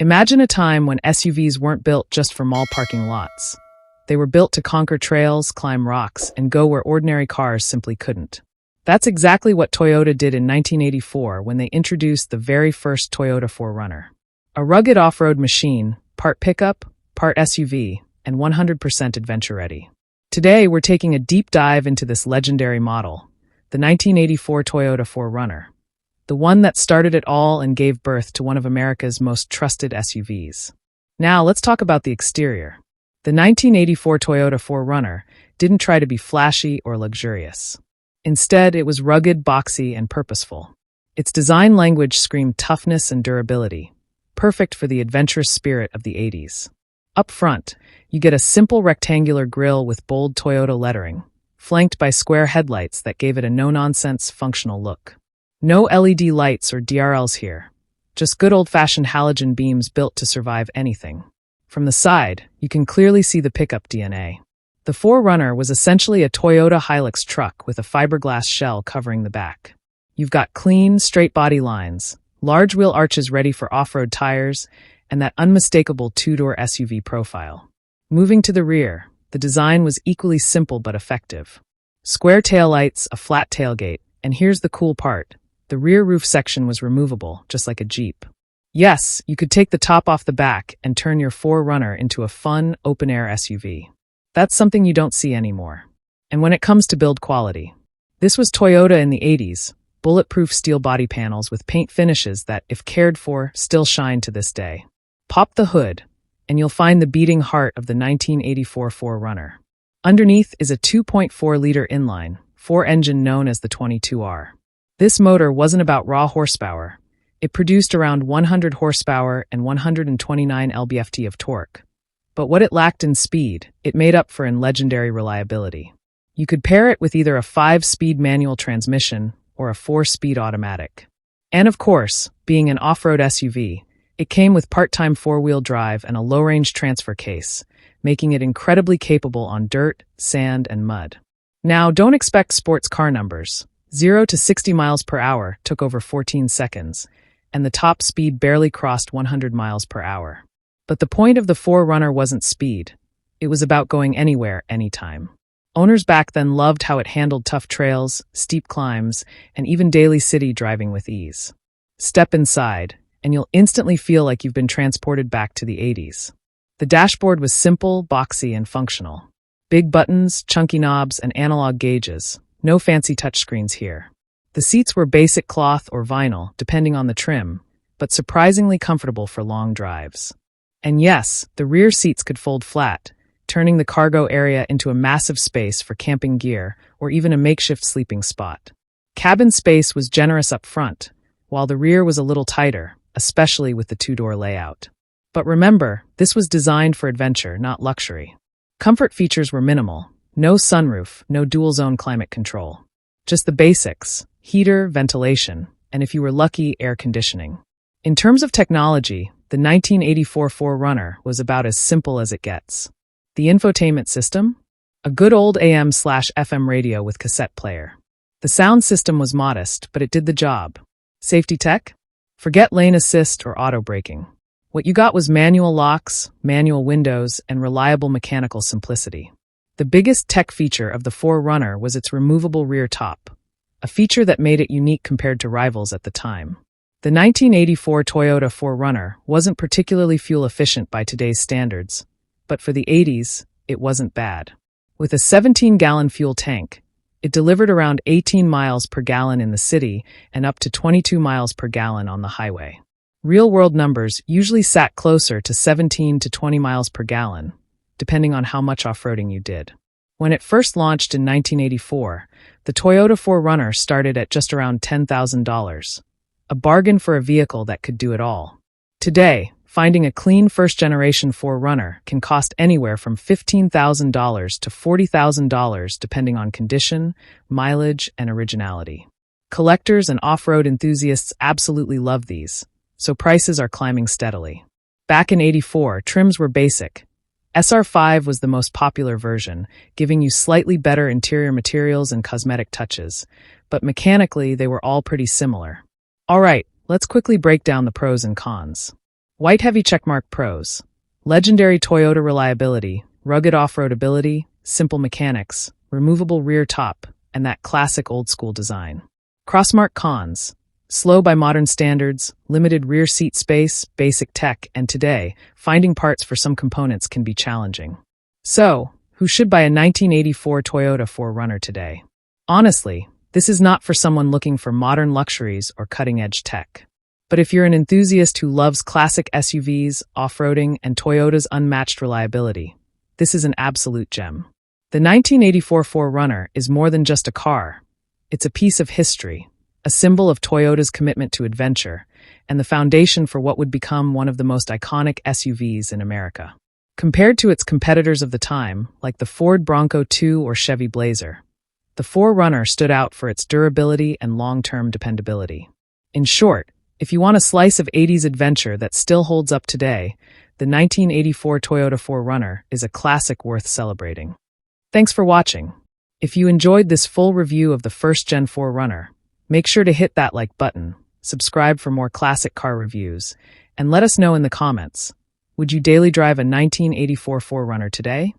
Imagine a time when SUVs weren't built just for mall parking lots. They were built to conquer trails, climb rocks, and go where ordinary cars simply couldn't. That's exactly what Toyota did in 1984 when they introduced the very first Toyota 4Runner. A rugged off-road machine, part pickup, part SUV, and 100% adventure-ready. Today, we're taking a deep dive into this legendary model, the 1984 Toyota 4Runner, the one that started it all and gave birth to one of America's most trusted SUVs. Now, let's talk about the exterior. The 1984 Toyota 4Runner didn't try to be flashy or luxurious. Instead, it was rugged, boxy, and purposeful. Its design language screamed toughness and durability, perfect for the adventurous spirit of the 80s. Up front, you get a simple rectangular grille with bold Toyota lettering, flanked by square headlights that gave it a no-nonsense, functional look. No LED lights or DRLs here, just good old-fashioned halogen beams built to survive anything. From the side, you can clearly see the pickup DNA. The 4Runner was essentially a Toyota Hilux truck with a fiberglass shell covering the back. You've got clean, straight body lines, large wheel arches ready for off-road tires, and that unmistakable two-door SUV profile. Moving to the rear, the design was equally simple but effective. Square taillights, a flat tailgate, and here's the cool part. The rear roof section was removable, just like a Jeep. Yes, you could take the top off the back and turn your 4Runner into a fun, open-air SUV. That's something you don't see anymore. And when it comes to build quality, this was Toyota in the 80s, bulletproof steel body panels with paint finishes that, if cared for, still shine to this day. Pop the hood, and you'll find the beating heart of the 1984 4Runner. Underneath is a 2.4-liter inline, 4-engine known as the 22R. This motor wasn't about raw horsepower. It produced around 100 horsepower and 129 lb-ft of torque. But what it lacked in speed, it made up for in legendary reliability. You could pair it with either a 5-speed manual transmission or a 4-speed automatic. And of course, being an off-road SUV, it came with part-time 4-wheel drive and a low-range transfer case, making it incredibly capable on dirt, sand, and mud. Now, don't expect sports car numbers. 0 to 60 miles per hour took over 14 seconds, and the top speed barely crossed 100 miles per hour. But the point of the 4Runner wasn't speed. It was about going anywhere, anytime. Owners back then loved how it handled tough trails, steep climbs, and even daily city driving with ease. Step inside, and you'll instantly feel like you've been transported back to the 80s. The dashboard was simple, boxy, and functional. Big buttons, chunky knobs, and analog gauges. No fancy touchscreens here. The seats were basic cloth or vinyl, depending on the trim, but surprisingly comfortable for long drives. And yes, the rear seats could fold flat, turning the cargo area into a massive space for camping gear or even a makeshift sleeping spot. Cabin space was generous up front, while the rear was a little tighter, especially with the two-door layout. But remember, this was designed for adventure, not luxury. Comfort features were minimal. No sunroof, no dual-zone climate control. Just the basics, heater, ventilation, and if you were lucky, air conditioning. In terms of technology, the 1984 4Runner was about as simple as it gets. The infotainment system? A good old AM/FM radio with cassette player. The sound system was modest, but it did the job. Safety tech? Forget lane assist or auto braking. What you got was manual locks, manual windows, and reliable mechanical simplicity. The biggest tech feature of the 4Runner was its removable rear top, a feature that made it unique compared to rivals at the time. The 1984 Toyota 4Runner wasn't particularly fuel-efficient by today's standards, but for the 80s, it wasn't bad. With a 17-gallon fuel tank, it delivered around 18 miles per gallon in the city and up to 22 miles per gallon on the highway. Real-world numbers usually sat closer to 17 to 20 miles per gallon, depending on how much off-roading you did. When it first launched in 1984, the Toyota 4Runner started at just around $10,000, a bargain for a vehicle that could do it all. Today, finding a clean first-generation 4Runner can cost anywhere from $15,000 to $40,000 depending on condition, mileage, and originality. Collectors and off-road enthusiasts absolutely love these, so prices are climbing steadily. Back in '84, trims were basic. SR5 was the most popular version, giving you slightly better interior materials and cosmetic touches, but mechanically they were all pretty similar. All right, let's quickly break down the pros and cons. White heavy checkmark pros. Legendary Toyota reliability, rugged off-road ability, simple mechanics, removable rear top, and that classic old-school design. Crossmark cons. Slow by modern standards, limited rear seat space, basic tech, and today, finding parts for some components can be challenging. So, who should buy a 1984 Toyota 4Runner today? Honestly, this is not for someone looking for modern luxuries or cutting-edge tech. But if you're an enthusiast who loves classic SUVs, off-roading, and Toyota's unmatched reliability, this is an absolute gem. The 1984 4Runner is more than just a car. It's a piece of history, a symbol of Toyota's commitment to adventure, and the foundation for what would become one of the most iconic SUVs in America. Compared to its competitors of the time, like the Ford Bronco 2 or Chevy Blazer, the 4Runner stood out for its durability and long-term dependability. In short, if you want a slice of 80s adventure that still holds up today, the 1984 Toyota 4Runner is a classic worth celebrating. Thanks for watching. If you enjoyed this full review of the first-gen 4Runner, make sure to hit that like button, subscribe for more classic car reviews, and let us know in the comments, would you daily drive a 1984 4Runner today?